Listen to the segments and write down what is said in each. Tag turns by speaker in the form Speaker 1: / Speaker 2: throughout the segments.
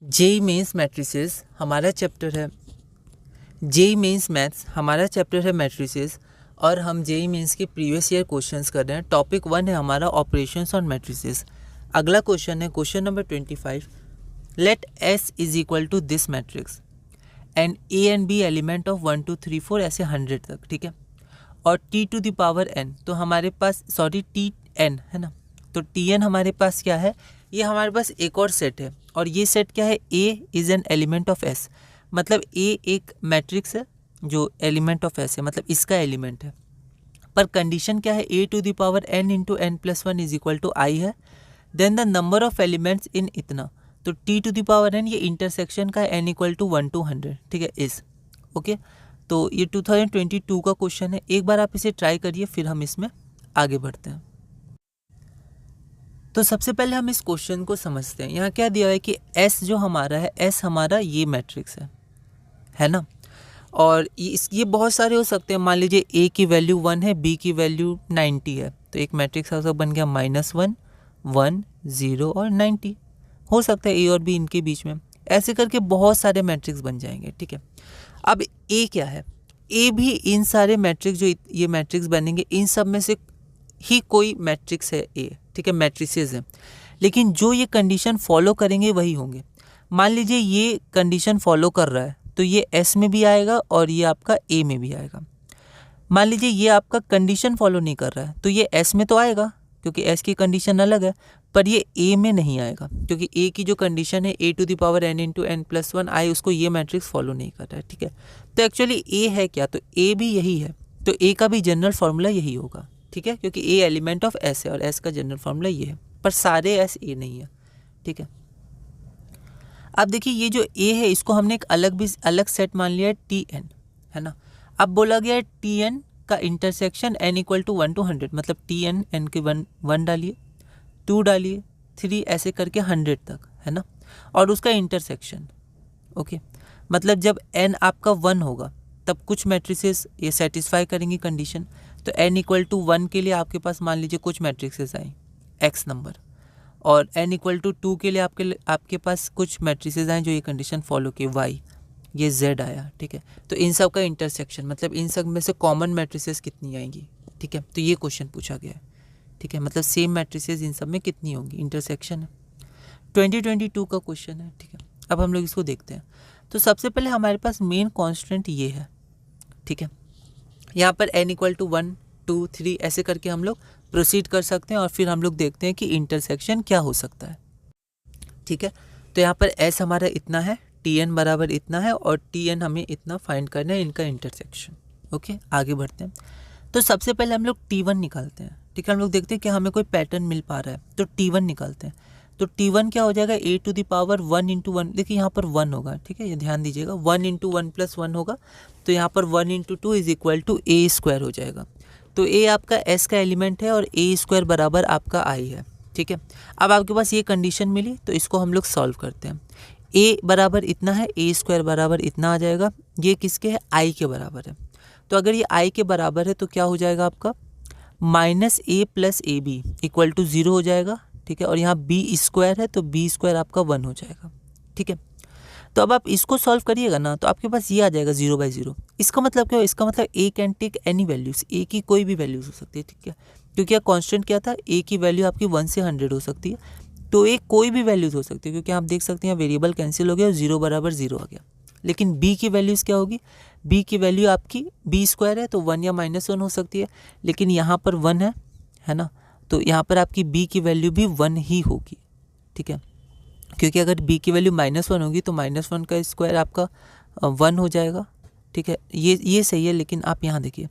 Speaker 1: JEE Mains matrices हमारा chapter है। JEE Mains maths हमारा चैप्टर है मैट्रिसेस, और हम जेई मेंस के प्रीवियस ईयर क्वेश्चंस कर रहे हैं। टॉपिक 1 है हमारा ऑपरेशंस ऑन मैट्रिसेस। अगला क्वेश्चन है question number 25। Let S is equal to this matrix and A and B element of 1 2 3 4 ऐसे 100 तक, ठीक है। और T to the power n, तो हमारे पास टी एन है ना, तो टी एन हमारे पास क्या है, ये हमारे पास एक और सेट है। और ये सेट क्या है, A is an element of S, मतलब ए एक मैट्रिक्स है जो एलिमेंट ऑफ एस है, मतलब इसका एलिमेंट है। पर कंडीशन क्या है, A to the power n into n plus one is equal to I है। Then the number of elements in इतना, तो T to the power n ये इंटरसेक्शन का एन इक्वल टू 1 to 100, ठीक है, इस ओके। तो ये 2022 का क्वेश्चन है। एक बार आप इसे ट्राई करिए, फिर हम इसमें आगे बढ़ते हैं। तो सबसे पहले हम इस क्वेश्चन को समझते हैं। यहाँ क्या दिया हुआ है कि S जो हमारा है, S हमारा ये मैट्रिक्स है ना। और ये बहुत सारे हो सकते हैं। मान लीजिए A की वैल्यू 1 है, B की वैल्यू 90 है, तो एक मैट्रिक्स ऐसा बन गया -1 1 0 और 90। हो सकता है A और B इनके बीच में, ऐसे करके बहुत सारे मैट्रिक्स बन जाएंगे, ठीक है। अब A क्या है, A भी इन सारे मैट्रिक्स जो ये मैट्रिक्स बनेंगे, इन सब में से ही कोई मैट्रिक्स है A, ठीक है, मैट्रिसेस हैं। लेकिन जो ये कंडीशन फॉलो करेंगे वही होंगे। मान लीजिए ये कंडीशन फॉलो कर रहा है, तो ये S में भी आएगा और ये आपका A में भी आएगा। मान लीजिए ये आपका कंडीशन फॉलो नहीं कर रहा है, तो ये S में तो आएगा क्योंकि S की कंडीशन अलग है, पर ये A में नहीं आएगा क्योंकि A की जो कंडीशन है A to the power n into n plus one I, उसको ये मैट्रिक्स फॉलो नहीं कर रहा है, ठीक है। तो एक्चुअली A है क्या, तो A भी यही है, तो A का भी जनरल फॉर्मूला यही होगा, ठीक है, क्योंकि A एलिमेंट ऑफ S है और S का जनरल फॉर्मूला ये है, पर सारे S A नहीं है, ठीक है। अब देखिए ये जो A है, इसको हमने एक अलग सेट मान लिया है Tn, है ना। अब बोला गया है Tn का intersection n equal to 1 to 100, मतलब Tn n के 1 डालिए, 2 डालिए, 3 ऐसे करके 100 तक, है ना। और उसका इंटरसेक्शन, ओके, मतलब जब n आपका 1 होगा तब कुछ मैट्रिसेस ये सेटिस्फाई करेंगी कंडीशन। तो n इक्वल टू 1 के लिए आपके पास मान लीजिए कुछ मैट्रिसेस आई x नंबर, और n इक्वल टू 2 के लिए आपके पास कुछ मैट्रिसेस आए जो ये कंडीशन फॉलो की, y, ये z आया, ठीक है। तो इन सब का इंटरसेक्शन, मतलब इन सब में से कॉमन मैट्रिसेस कितनी आएंगी, ठीक है। तो ये क्वेश्चन पूछा गया है, ठीक है, मतलब सेम मैट्रिसेस इन सब में कितनी होंगी, इंटरसेक्शन है। 2022 का क्वेश्चन है, ठीक है। अब हम लोग इसको देखते हैं। तो सबसे पहले हमारे पास मेन कॉन्स्टेंट ये है, ठीक है। यहाँ पर n इक्वल टू 1 2 3 ऐसे करके हम लोग प्रोसीड कर सकते हैं, और फिर हम लोग देखते हैं कि इंटरसेक्शन क्या हो सकता है, ठीक है। तो यहाँ पर s हमारा इतना है, Tn बराबर इतना है, और Tn हमें इतना फाइंड करना है, इनका इंटरसेक्शन, ओके। आगे बढ़ते हैं। तो सबसे पहले हम लोग T1 निकालते हैं, ठीक है। हम लोग देखते हैं कि हमें कोई पैटर्न मिल पा रहा है, तो T1 निकालते हैं। तो T1 क्या हो जाएगा, a to the power 1 into 1, देखिए यहाँ पर 1 होगा, ठीक है, ये ध्यान दीजिएगा, 1 इंटू 1 प्लस 1 होगा, तो यहाँ पर 1 into 2 is equal to a square हो जाएगा। तो a आपका s का एलिमेंट है और a स्क्वायर बराबर आपका i है, ठीक है। अब आपके पास ये कंडीशन मिली, तो इसको हम लोग सॉल्व करते हैं। a बराबर इतना है, a स्क्वायर बराबर इतना आ जाएगा, ये किसके है, i के बराबर है। तो अगर ये i के बराबर है तो क्या हो जाएगा आपका, -a plus A B equal to 0 हो जाएगा, ठीक है। और यहाँ b स्क्वायर है, तो b स्क्वायर आपका 1 हो जाएगा, ठीक है। तो अब आप इसको सॉल्व करिएगा ना, तो आपके पास ये आ जाएगा 0/0। इसका मतलब क्या हो, इसका मतलब a can take any values, a की कोई भी वैल्यूज हो सकती है, ठीक है। क्योंकि कांस्टेंट क्या था, a की वैल्यू आपकी 1 से 100 हो सकती है, तो a कोई भी वैल्यूज हो सकती है, क्योंकि आप देख सकते हैं वेरिएबल कैंसिल हो गया और 0 बराबर 0 आ गया। लेकिन b की वैल्यूज़ क्या होगी, b की वैल्यू आपकी b स्क्वायर है, तो 1 या -1 हो सकती है, लेकिन यहाँ पर 1 है ना, तो यहाँ पर आपकी b की वैल्यू भी 1 ही होगी, ठीक है। क्योंकि अगर b की वैल्यू -1 होगी तो -1 का स्क्वायर आपका 1 हो जाएगा, ठीक है। ये सही है, लेकिन आप यहाँ देखिए,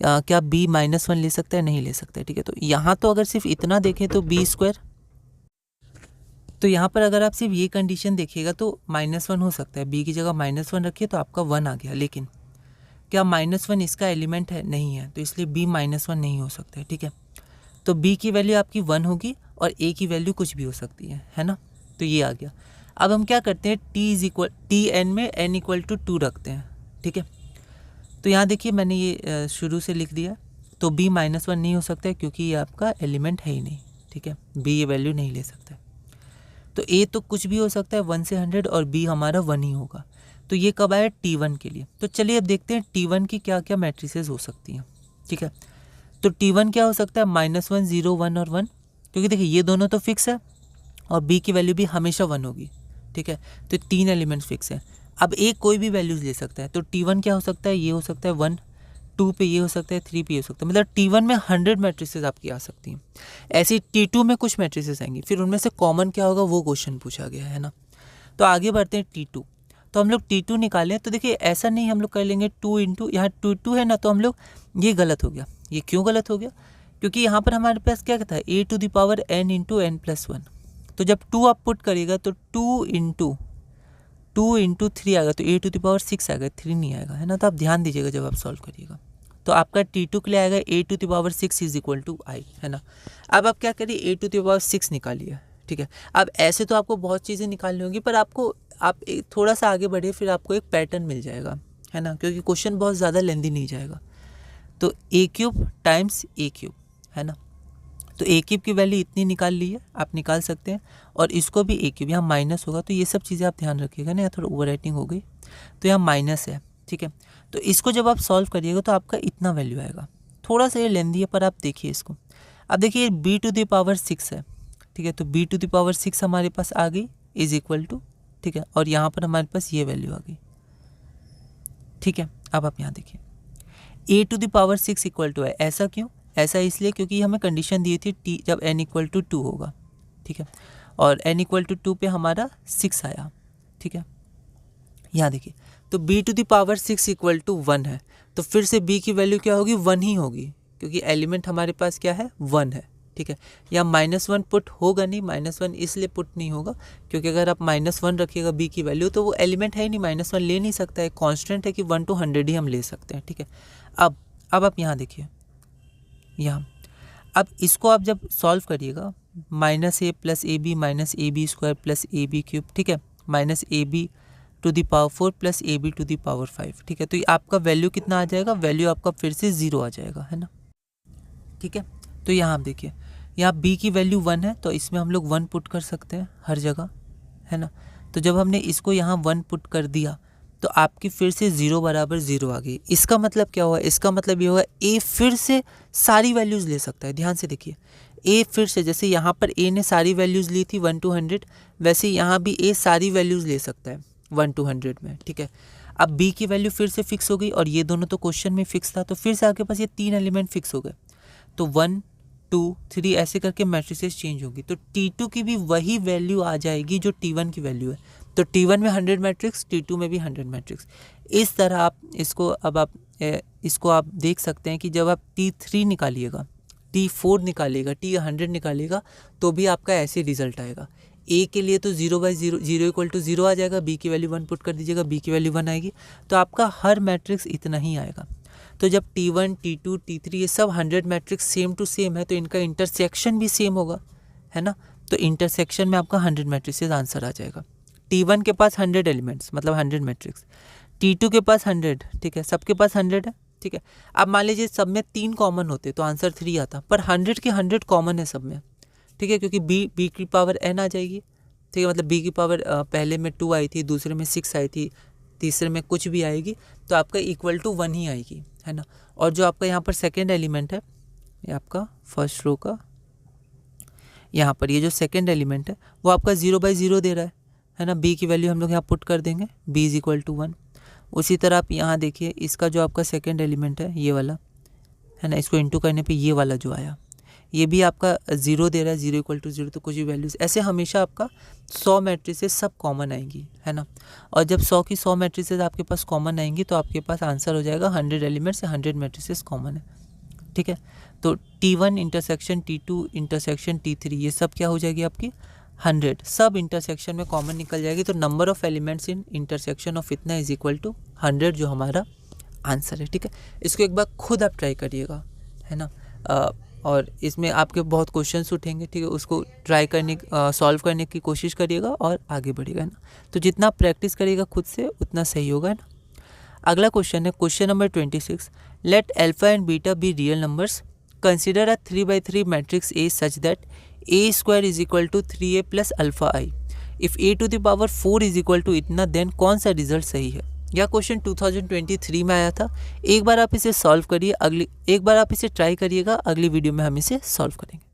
Speaker 1: क्या b -1 ले सकता है, नहीं ले सकता है, ठीक है। तो यहाँ तो अगर सिर्फ इतना देखें तो b स्क्वायर, तो यहाँ पर अगर आप सिर्फ ये कंडीशन देखिएगा तो -1 हो सकता है, b की जगह -1 रखिए तो आपका 1 आ गया। लेकिन क्या -1 इसका एलिमेंट है, नहीं है, तो इसलिए b -1 नहीं हो सकता है, ठीक है। तो b की वैल्यू आपकी 1 होगी और a की वैल्यू कुछ भी हो सकती है ना। तो ये आ गया। अब हम क्या करते हैं, Tn में n इक्वल टू 2 रखते हैं, ठीक है। तो यहाँ देखिए मैंने ये शुरू से लिख दिया, तो b -1 नहीं हो सकता है क्योंकि ये आपका एलिमेंट है ही नहीं, ठीक है, b ये वैल्यू नहीं ले सकता है। तो ए तो कुछ भी हो सकता है 1 से 100 और बी हमारा 1 ही होगा। तो ये कब आया T1 के लिए। तो चलिए अब देखते हैं T1 की क्या क्या मैट्रिसेस हो सकती हैं। ठीक है, तो T1 क्या हो सकता है -1 0 1 और 1, क्योंकि देखिए ये दोनों तो फिक्स है और बी की वैल्यू भी हमेशा 1 होगी। ठीक है, तो 3 एलिमेंट्स फिक्स हैं। अब एक कोई भी वैल्यूज ले सकता है, तो T1 क्या हो सकता है, ये हो सकता है 1, 2 पे ये हो सकता है, 3 पे ये हो सकता है। मतलब T1 में 100 मैट्रिसेस आपकी आ सकती हैं। ऐसी T2 में कुछ मैट्रिसेस आएंगी, फिर उनमें से कॉमन क्या होगा वो क्वेश्चन पूछा गया है ना। तो आगे बढ़ते हैं T2। तो हम लोग T2 निकालें, तो देखिए ऐसा नहीं हम लोग कर लेंगे 2 इंटू, यहाँ 2 है ना, तो हम लोग ये गलत हो गया। ये क्यों गलत हो गया, क्योंकि यहाँ पर हमारे पास क्या था a to the power n into n plus 1। तो जब 2 आप पुट करिएगा तो 2 इंटू 3 आएगा, तो a टू द पावर 6 आएगा, 3 नहीं आएगा, है ना। तो आप ध्यान दीजिएगा जब आप सॉल्व करिएगा। तो आपका T2 के लिए आएगा a to the power 6 is equal to i, है ना। अब आप क्या करिए, a टू द पावर 6 निकालिए। ठीक है, अब ऐसे तो आपको बहुत चीज़ें निकालनी होगी, पर आपको आप थोड़ा सा आगे बढ़े फिर आपको एक पैटर्न मिल जाएगा, है ना, क्योंकि क्वेश्चन बहुत ज़्यादा लेंदी नहीं जाएगा। तो a³ टाइम्स a³, है ना। तो a³ की वैल्यू इतनी निकाल ली है, आप निकाल सकते हैं, और इसको भी a³, यहाँ माइनस होगा, तो ये सब चीज़ें आप ध्यान रखिएगा ना, यहाँ थोड़ा ओवर राइटिंग हो गई, तो यहाँ माइनस है। ठीक है, तो इसको जब आप सॉल्व करिएगा तो आपका इतना वैल्यू आएगा। थोड़ा सा ये लेंदी है, पर आप देखिए इसको। अब देखिए b टू द पावर 6 है। ठीक है, तो b टू द पावर 6 हमारे पास आ गई इज इक्वल टू, ठीक है, और यहाँ पर हमारे पास ये वैल्यू आ गई। ठीक है, अब आप यहाँ देखिए a to the power 6 equal to है। ऐसा क्यों, ऐसा इसलिए क्योंकि हमें कंडीशन दी थी t जब n इक्वल टू 2 होगा। ठीक है, और n इक्वल टू 2 पे हमारा 6 आया। ठीक है, यहाँ देखिए, तो b to the power 6 equal to 1 है, तो फिर से b की वैल्यू क्या होगी, 1 ही होगी, क्योंकि एलिमेंट हमारे पास क्या है, 1 है। ठीक है, या -1 पुट होगा नहीं, -1 इसलिए पुट नहीं होगा क्योंकि अगर आप -1 रखिएगा b की वैल्यू तो वो एलिमेंट है ही नहीं, -1 ले नहीं सकता है, कांस्टेंट है कि 1 to 100 ही हम ले सकते हैं। ठीक है, अब आप यहाँ देखिए, यहाँ अब इसको आप जब सॉल्व करिएगा, -a plus AB minus AB square plus AB³, ठीक है, -AB to the power 4 plus AB to the power 5। ठीक है, तो ये आपका वैल्यू कितना आ जाएगा, वैल्यू आपका फिर से 0 आ जाएगा, है ना। ठीक है, तो यहाँ आप देखिए, यहाँ b की वैल्यू 1 है, तो इसमें हम लोग 1 पुट कर सकते हैं हर जगह, है ना। तो जब हमने इसको यहाँ 1 पुट कर दिया तो आपकी फिर से 0 बराबर 0 आ गई। इसका मतलब क्या हुआ, इसका मतलब ये होगा a फिर से सारी वैल्यूज़ ले सकता है। ध्यान से देखिए, a फिर से, जैसे यहाँ पर a ने सारी वैल्यूज़ ली थी 1 to 100, वैसे यहाँ भी a सारी वैल्यूज़ ले सकता है 1 to 100 में। ठीक है, अब b की वैल्यू फिर से फिक्स हो गई और ये दोनों तो क्वेश्चन में फिक्स था, तो फिर से आपके पास ये 3 एलिमेंट फिक्स हो गए। तो 1 2 3 ऐसे करके मैट्रिसेस चेंज होगी, तो T2 की भी वही वैल्यू आ जाएगी जो T1 की वैल्यू है। तो T1 में 100 मैट्रिक्स, T2 में भी 100 मैट्रिक्स। इस तरह आप इसको, अब आप इसको आप देख सकते हैं कि जब आप T3 निकालिएगा, T4 निकालिएगा, T100 निकालिएगा, तो भी आपका ऐसे रिजल्ट आएगा। A के लिए तो 0/0 0 इक्वल टू 0 आ जाएगा, B की वैल्यू 1 पुट कर दीजिएगा, B की वैल्यू 1 आएगी, तो आपका हर मैट्रिक्स इतना ही आएगा। तो जब T1 T2 T3 ये सब 100 मैट्रिक्स सेम टू सेम है, तो इनका इंटरसेक्शन भी सेम होगा, है ना। तो इंटरसेक्शन में आपका 100 मैट्रिसेस आंसर आ जाएगा। T1 के पास 100 एलिमेंट्स मतलब 100 मैट्रिक्स, T2 के पास 100, ठीक है, सबके पास 100 है। ठीक है, अब मान लीजिए सब में 3 कॉमन होते तो आंसर 3 आता, पर 100 के 100 कॉमन है सब में। ठीक है, क्योंकि b की पावर n आ जाएगी। ठीक है, मतलब b की पावर पहले में 2 आई थी, दूसरे में 6 आई थी, तीसरे में कुछ भी आएगी, तो आपका इक्वल टू 1 ही आएगी, है ना। और जो आपका यहाँ पर सेकेंड एलिमेंट है, ये आपका फर्स्ट रो का यहाँ पर ये जो सेकेंड एलिमेंट है वो आपका 0/0 दे रहा है ना। b की वैल्यू हम लोग यहाँ पुट कर देंगे, b इज इक्वल टू 1। उसी तरह आप यहाँ देखिए, इसका जो आपका सेकेंड एलिमेंट है ये वाला, है ना, इसको इंटू करने पे ये वाला जो आया, ये भी आपका 0 दे रहा है, 0 इक्वल टू 0, तो कुछ भी वैल्यूज़ ऐसे हमेशा आपका 100 मैट्रिसेस सब कॉमन आएंगी, है ना। और जब 100 की 100 मैट्रिसेस आपके पास कॉमन आएंगी तो आपके पास आंसर हो जाएगा 100 एलिमेंट से 100 मैट्रिसेस कॉमन है। ठीक है, तो T1 intersection T2 intersection T3 ये सब क्या हो जाएगी आपकी 100, सब इंटरसेक्शन में कॉमन निकल जाएगी। तो number of elements in intersection of इतना इज इक्वल टू 100 जो हमारा आंसर है। ठीक है, इसको एक बार खुद आप ट्राई करिएगा, है ना। और इसमें आपके बहुत क्वेश्चंस उठेंगे, ठीक है, उसको ट्राई करने सॉल्व करने की कोशिश करिएगा और आगे बढ़िएगा, है ना। तो जितना प्रैक्टिस करिएगा खुद से उतना सही होगा, है ना। अगला क्वेश्चन है question number 26, let alpha and beta be real numbers, consider a 3/3 matrix A such that A² is equal to 3A plus alpha i। If a to the power 4 is equal to इतना, then कौन सा result सही है। यह question 2023 में आया था। एक बार आप इसे सॉल्व करिए, एक बार आप इसे ट्राई करिएगा, अगली वीडियो में हम इसे सॉल्व करेंगे।